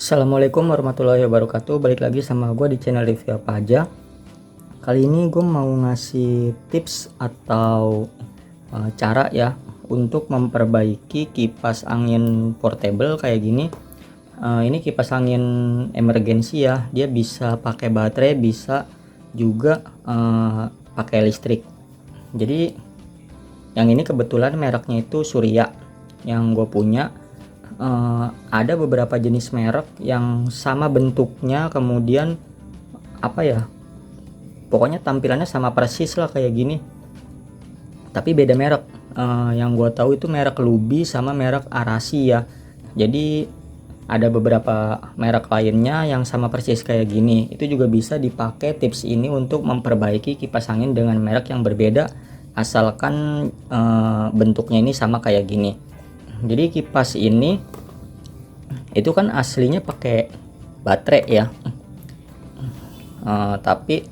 Assalamualaikum warahmatullahi wabarakatuh. Balik lagi sama gue di channel review apa aja. Kali ini gue mau ngasih tips atau cara ya untuk memperbaiki kipas angin portable kayak gini. Ini kipas angin emergency ya. Dia bisa pakai baterai, bisa juga pakai listrik. Jadi yang ini kebetulan mereknya itu Surya yang gue punya. Ada beberapa jenis merek yang sama bentuknya, kemudian apa ya, pokoknya tampilannya sama persis lah kayak gini, tapi beda merek. Yang gue tahu itu merek Lubi sama merek Arasi ya. Jadi ada beberapa merek lainnya yang sama persis kayak gini. Itu juga bisa dipakai tips ini untuk memperbaiki kipas angin dengan merek yang berbeda, asalkan bentuknya ini sama kayak gini. Jadi kipas ini itu kan aslinya pakai baterai ya, tapi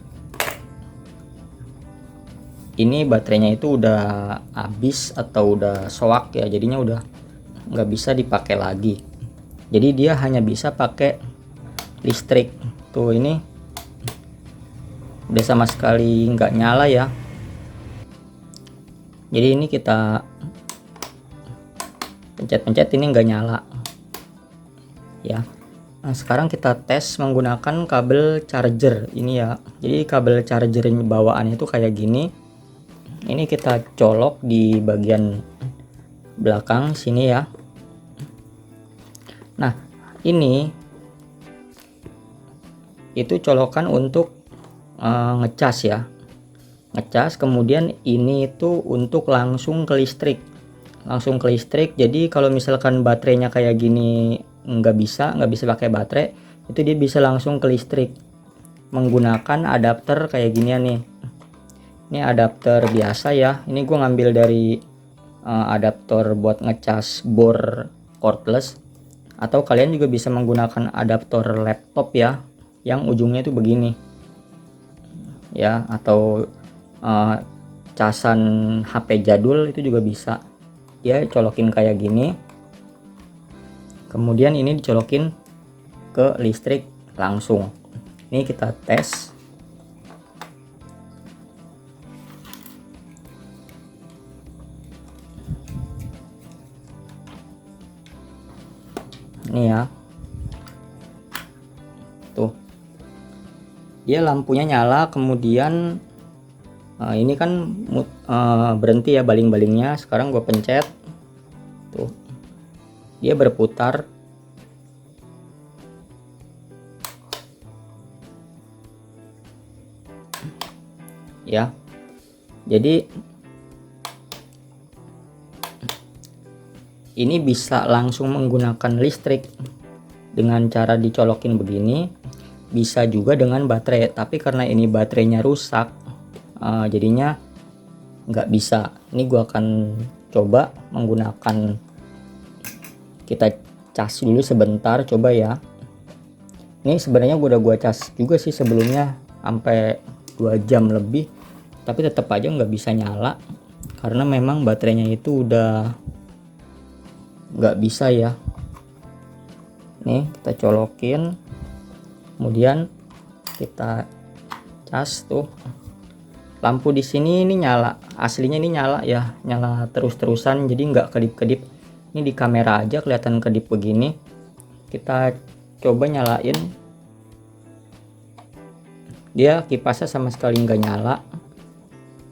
ini baterainya itu udah habis atau udah soak ya, jadinya udah nggak bisa dipakai lagi. Jadi dia hanya bisa pakai listrik. Tuh, ini udah sama sekali nggak nyala ya. Jadi ini kita pencet-pencet, ini nggak nyala ya. Nah, sekarang kita tes menggunakan kabel charger ini ya. Jadi kabel charger bawaannya itu kayak gini. Ini kita colok di bagian belakang sini ya. Nah, ini itu colokan untuk ngecas ya, ngecas. Kemudian ini itu untuk langsung ke listrik, jadi kalau misalkan baterainya kayak gini nggak bisa pakai baterai, itu dia bisa langsung ke listrik menggunakan adapter kayak ginian nih. Ini adapter biasa ya, ini gue ngambil dari adapter buat ngecas bor cordless, atau kalian juga bisa menggunakan adapter laptop ya yang ujungnya itu begini ya, atau casan HP jadul itu juga bisa. Dia colokin kayak gini, kemudian ini dicolokin ke listrik langsung. Ini kita tes. Ini ya, tuh dia lampunya nyala, kemudian ini kan berhenti ya baling-balingnya. Sekarang gue pencet, tuh dia berputar. Ya, jadi ini bisa langsung menggunakan listrik dengan cara dicolokin begini, bisa juga dengan baterai, tapi karena ini baterainya rusak, jadinya nggak bisa. Ini gua akan coba menggunakan, kita cas dulu sebentar, coba ya. Ini sebenarnya gua cas juga sih sebelumnya sampai 2 jam lebih, tapi tetap aja nggak bisa nyala karena memang baterainya itu udah nggak bisa ya. Nih kita colokin, kemudian kita cas. Tuh lampu di sini ini nyala, aslinya ini nyala ya, nyala terus-terusan, jadi nggak kedip-kedip. Ini di kamera aja kelihatan kedip begini. Kita coba nyalain, dia kipasnya sama sekali nggak nyala,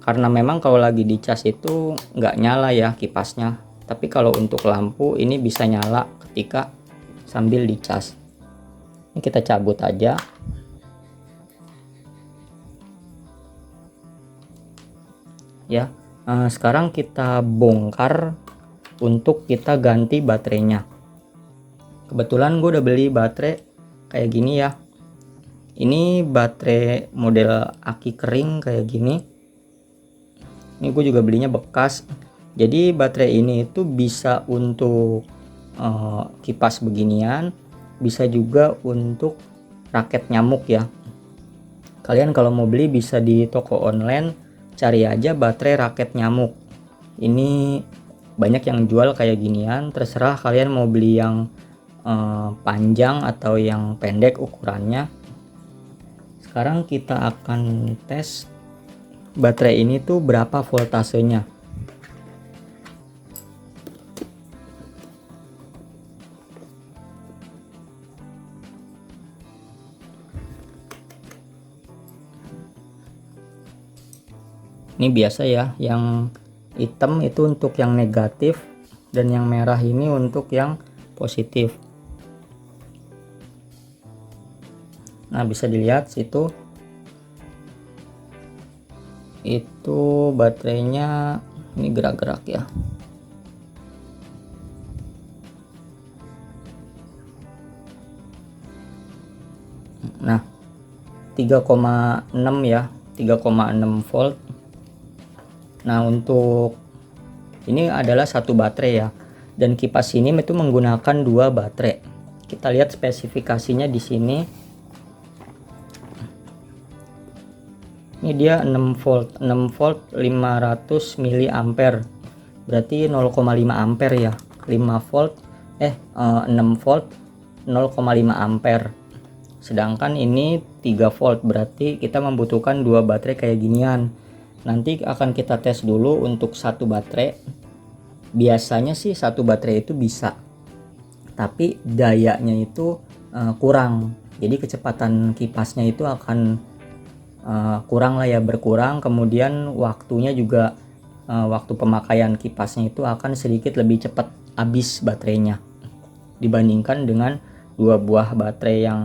karena memang kalau lagi dicas itu nggak nyala ya kipasnya. Tapi kalau untuk lampu ini bisa nyala ketika sambil dicas. Ini kita cabut aja. Ya, sekarang kita bongkar untuk kita ganti baterainya. Kebetulan gue udah beli baterai kayak gini ya. Ini baterai model aki kering kayak gini. Ini gue juga belinya bekas. Jadi baterai ini itu bisa untuk kipas beginian, bisa juga untuk raket nyamuk ya. Kalian kalau mau beli bisa di toko online, cari aja baterai raket nyamuk. Ini banyak yang jual kayak ginian, terserah kalian mau beli yang panjang atau yang pendek ukurannya. Sekarang kita akan tes baterai ini tuh berapa voltasenya. Ini biasa ya, yang hitam itu untuk yang negatif dan yang merah ini untuk yang positif. Nah, bisa dilihat situ itu baterainya ini gerak-gerak ya. Nah, 3,6 ya, 3,6 volt. Nah, untuk ini adalah satu baterai ya, dan kipas ini itu menggunakan dua baterai. Kita lihat spesifikasinya di sini. Ini dia 6 volt 500 miliampere, berarti 0,5 ampere ya. 6 volt 0,5 ampere, sedangkan ini 3 volt, berarti kita membutuhkan dua baterai kayak ginian. Nanti akan kita tes dulu untuk satu baterai. Biasanya sih satu baterai itu bisa, tapi dayanya itu kurang, jadi kecepatan kipasnya itu akan kurang lah ya, berkurang. Kemudian waktunya juga waktu pemakaian kipasnya itu akan sedikit lebih cepat habis baterainya dibandingkan dengan dua buah baterai yang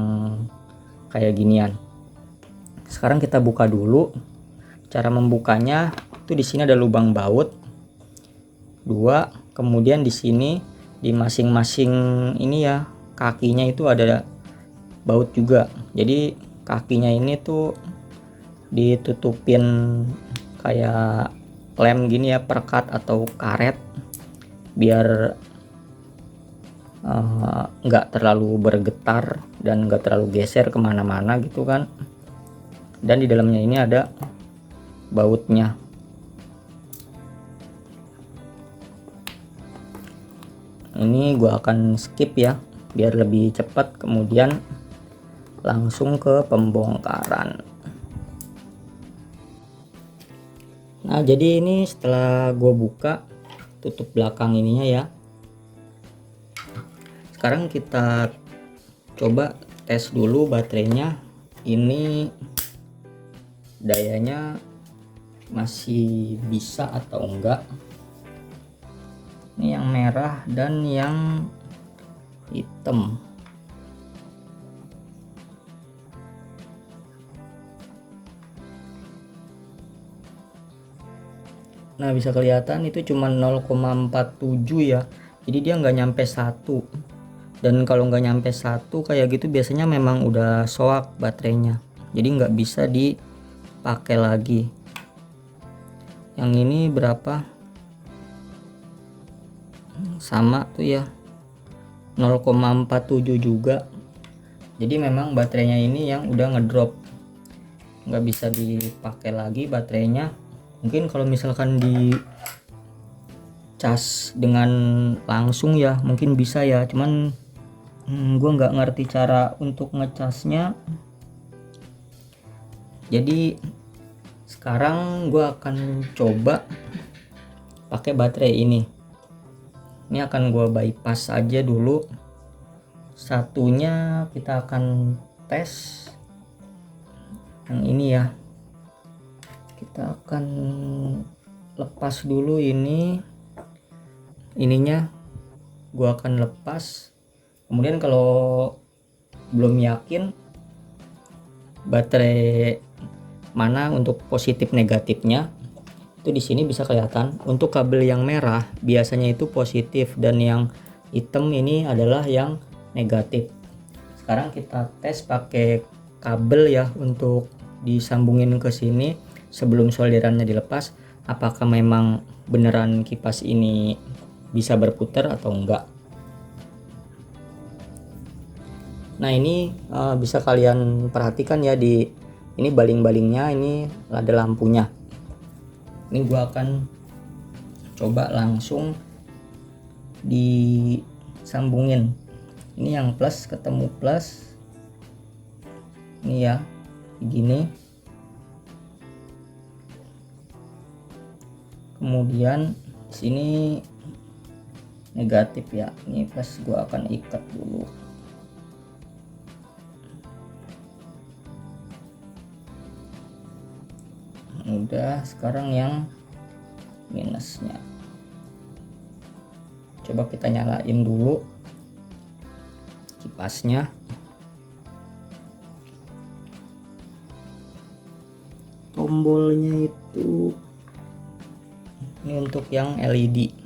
kayak ginian. Sekarang kita buka dulu. Cara membukanya itu di sini ada lubang baut dua, kemudian di sini di masing-masing ini ya kakinya itu ada baut juga. Jadi kakinya ini tuh ditutupin kayak lem gini ya, perekat atau karet, biar nggak terlalu bergetar dan nggak terlalu geser kemana-mana gitu kan. Dan di dalamnya ini ada bautnya. Ini gua akan skip ya biar lebih cepat, kemudian langsung ke pembongkaran. Nah, jadi ini setelah gue buka tutup belakang ininya ya. Sekarang kita coba tes dulu baterainya. Ini dayanya masih bisa atau enggak. Ini yang merah dan yang hitam. Nah, bisa kelihatan itu cuma 0,47 ya, jadi dia nggak nyampe 1. Dan kalau nggak nyampe 1 kayak gitu biasanya memang udah soak baterainya, jadi nggak bisa dipakai lagi. Yang ini berapa? Sama tuh ya, 0,47 juga. Jadi memang baterainya ini yang udah ngedrop, nggak bisa dipakai lagi baterainya. Mungkin kalau misalkan di cas dengan langsung ya mungkin bisa ya, cuman gue nggak ngerti cara untuk ngecasnya. Jadi sekarang gue akan coba pakai baterai ini. Ini akan gue bypass aja dulu. Satunya kita akan tes yang ini ya. Kita akan lepas dulu ininya, gua akan lepas. Kemudian kalau belum yakin baterai mana untuk positif negatifnya, itu di sini bisa kelihatan. Untuk kabel yang merah biasanya itu positif dan yang hitam ini adalah yang negatif. Sekarang kita tes pakai kabel ya untuk disambungin ke sini. Sebelum solderannya dilepas, apakah memang beneran kipas ini bisa berputar atau enggak. Nah, ini bisa kalian perhatikan ya, di ini baling-balingnya, ini ada lampunya. Ini gua akan coba langsung disambungin Ini yang plus ketemu plus, ini ya begini. Kemudian di sini negatif ya, ini plus gua akan ikat dulu. Udah, sekarang yang minusnya. Coba kita nyalain dulu kipasnya. Tombolnya itu ini untuk yang LED.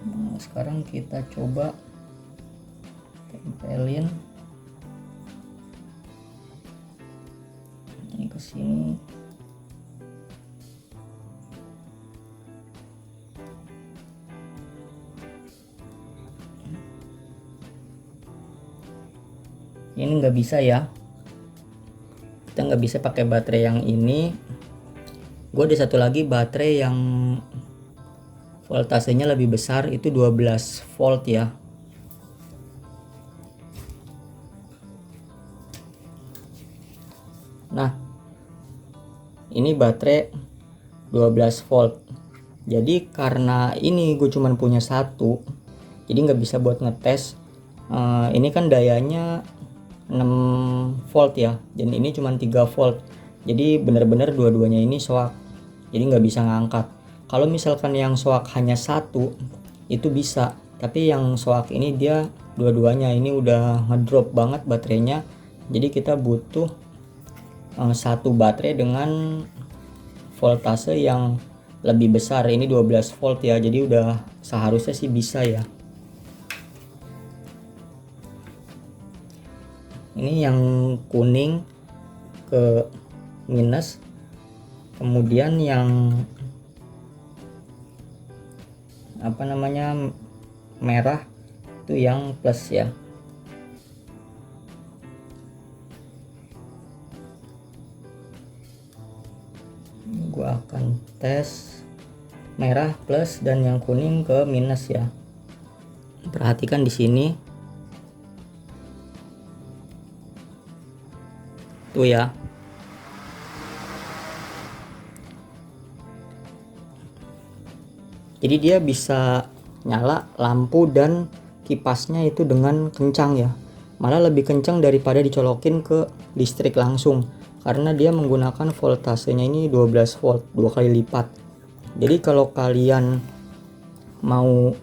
Nah, sekarang kita coba tempelin ini ke sini. Ini nggak bisa ya, kita nggak bisa pakai baterai yang ini. Gue ada satu lagi baterai yang voltasenya lebih besar, itu 12 volt ya. Nah, ini baterai 12 volt. Jadi karena ini gue cuman punya satu, jadi nggak bisa buat ngetes. Ini kan dayanya 6 volt ya, dan ini cuma 3 volt. Jadi benar-benar dua-duanya ini soak, jadi nggak bisa ngangkat. Kalau misalkan yang soak hanya satu itu bisa, tapi yang soak ini dia dua-duanya ini udah ngedrop banget baterainya. Jadi kita butuh satu baterai dengan voltase yang lebih besar. Ini 12 volt ya, jadi udah seharusnya sih bisa ya. Ini yang kuning ke minus, kemudian yang merah itu yang plus ya. Gua akan tes merah plus dan yang kuning ke minus ya. Perhatikan di sini tuh ya. Jadi dia bisa nyala lampu dan kipasnya itu dengan kencang ya. Malah lebih kencang daripada dicolokin ke listrik langsung, karena dia menggunakan voltasenya ini 12 volt, 2 kali lipat. Jadi kalau kalian mau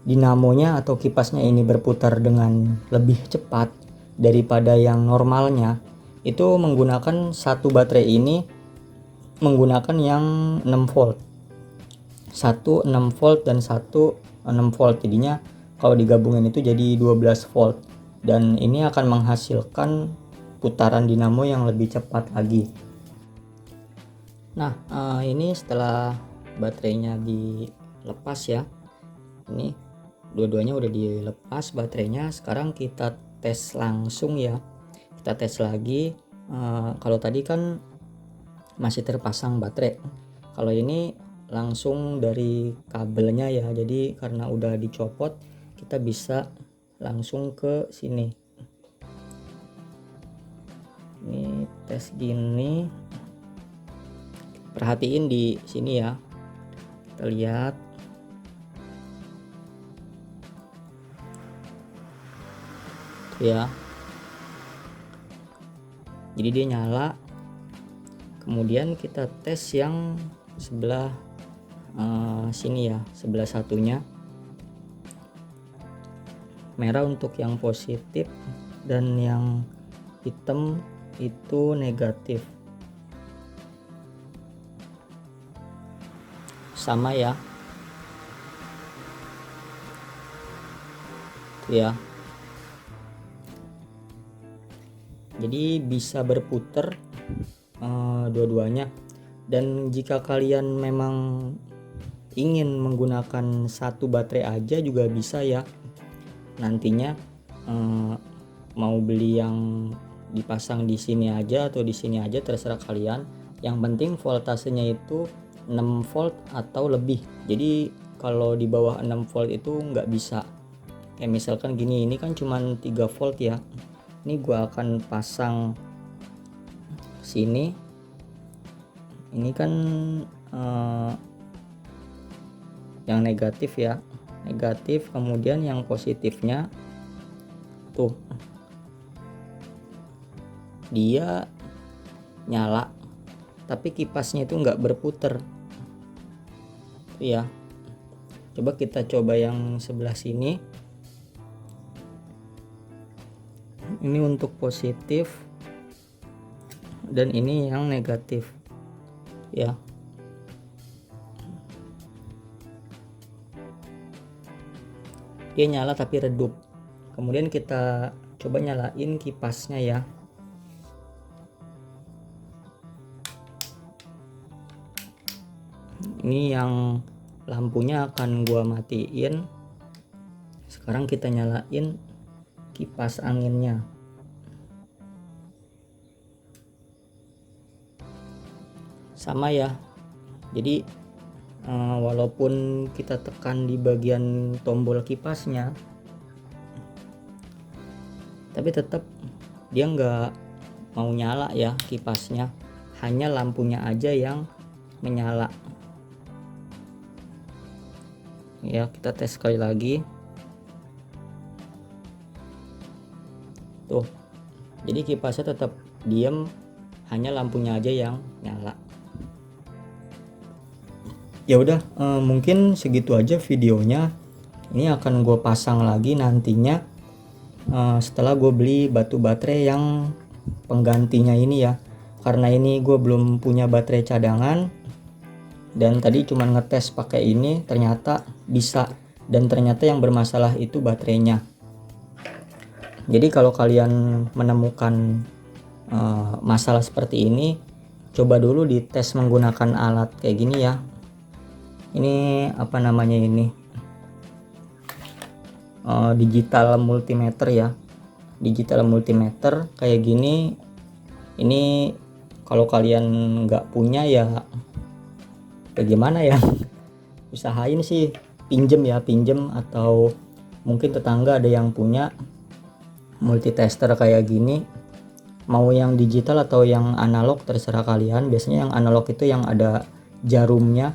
dinamonya atau kipasnya ini berputar dengan lebih cepat daripada yang normalnya, itu menggunakan satu baterai ini menggunakan yang 6 volt. Satu 6 volt dan satu 6 volt, jadinya kalau digabungin itu jadi 12 volt, dan ini akan menghasilkan putaran dinamo yang lebih cepat lagi. Nah, ini setelah baterainya dilepas ya, ini dua-duanya udah dilepas baterainya. Sekarang kita tes langsung ya, kita tes lagi. Kalau tadi kan masih terpasang baterai, kalau ini langsung dari kabelnya ya, jadi karena udah dicopot kita bisa langsung ke sini. Ini tes gini, perhatiin di sini ya, kita lihat ya, jadi dia nyala. Kemudian kita tes yang sebelah sini ya, sebelah satunya merah untuk yang positif dan yang hitam itu negatif. Sama ya, tuh ya. Jadi bisa berputar dua-duanya. Dan jika kalian memang ingin menggunakan satu baterai aja juga bisa ya, nantinya mau beli yang dipasang di sini aja atau di sini aja terserah kalian. Yang penting voltasenya itu 6 volt atau lebih. Jadi kalau di bawah 6 volt itu nggak bisa. Kayak misalkan gini, ini kan cuman 3 volt ya. Ini gua akan pasang sini. Ini kan yang negatif ya, negatif, kemudian yang positifnya tuh dia nyala tapi kipasnya itu nggak berputar ya. Coba kita coba yang sebelah sini. Ini untuk positif dan ini yang negatif ya. Dia nyala tapi redup. Kemudian kita coba nyalain kipasnya ya. Ini yang lampunya akan gua matiin. Sekarang kita nyalain kipas anginnya. Sama ya. Jadi walaupun kita tekan di bagian tombol kipasnya, tapi tetap dia nggak mau nyala ya kipasnya, hanya lampunya aja yang menyala ya. Kita tes sekali lagi tuh, jadi kipasnya tetap diem, hanya lampunya aja yang nyala. Ya udah, mungkin segitu aja videonya. Ini akan gue pasang lagi nantinya setelah gue beli batu baterai yang penggantinya ini ya, karena ini gue belum punya baterai cadangan dan tadi cuma ngetes pakai ini, ternyata bisa, dan ternyata yang bermasalah itu baterainya. Jadi kalau kalian menemukan masalah seperti ini, coba dulu dites menggunakan alat kayak gini ya. Ini apa namanya ini, digital multimeter ya, digital multimeter kayak gini. Ini kalau kalian nggak punya ya bagaimana ya, usahain sih pinjem ya, pinjem, atau mungkin tetangga ada yang punya multitester kayak gini. Mau yang digital atau yang analog terserah kalian. Biasanya yang analog itu yang ada jarumnya.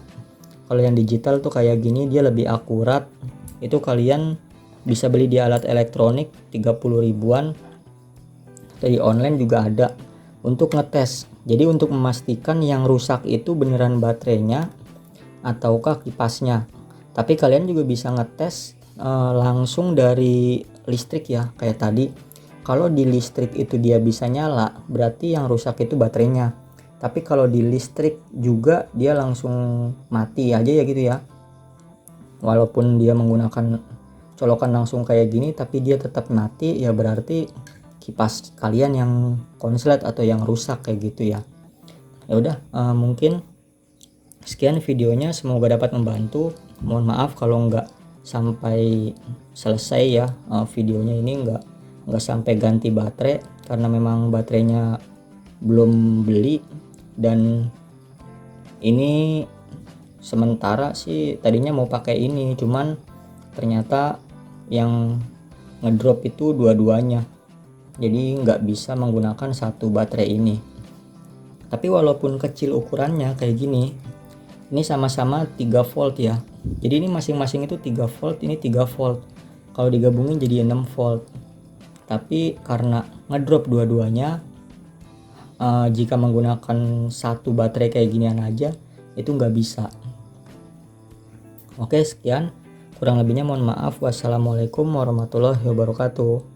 Kalau yang digital tuh kayak gini, dia lebih akurat. Itu kalian bisa beli di alat elektronik 30 ribuan. Dari online juga ada untuk ngetes. Jadi untuk memastikan yang rusak itu beneran baterainya ataukah kipasnya. Tapi kalian juga bisa ngetes langsung dari listrik ya, kayak tadi. Kalau di listrik itu dia bisa nyala, berarti yang rusak itu baterainya. Tapi kalau di listrik juga dia langsung mati aja ya gitu ya. Walaupun dia menggunakan colokan langsung kayak gini, tapi dia tetap mati ya, berarti kipas kalian yang konslet atau yang rusak kayak gitu ya. Ya udah, mungkin sekian videonya, semoga dapat membantu. Mohon maaf kalau nggak sampai selesai ya videonya ini, nggak sampai ganti baterai karena memang baterainya belum beli. Dan ini sementara sih tadinya mau pakai ini, cuman ternyata yang ngedrop itu dua-duanya, jadi nggak bisa menggunakan satu baterai ini. Tapi walaupun kecil ukurannya kayak gini, ini sama-sama 3 volt ya, jadi ini masing-masing itu 3 volt, ini 3 volt, kalau digabungin jadi 6 volt. Tapi karena ngedrop dua-duanya, jika menggunakan satu baterai kayak ginian aja itu nggak bisa. Oke, sekian, kurang lebihnya mohon maaf. Wassalamualaikum warahmatullahi wabarakatuh.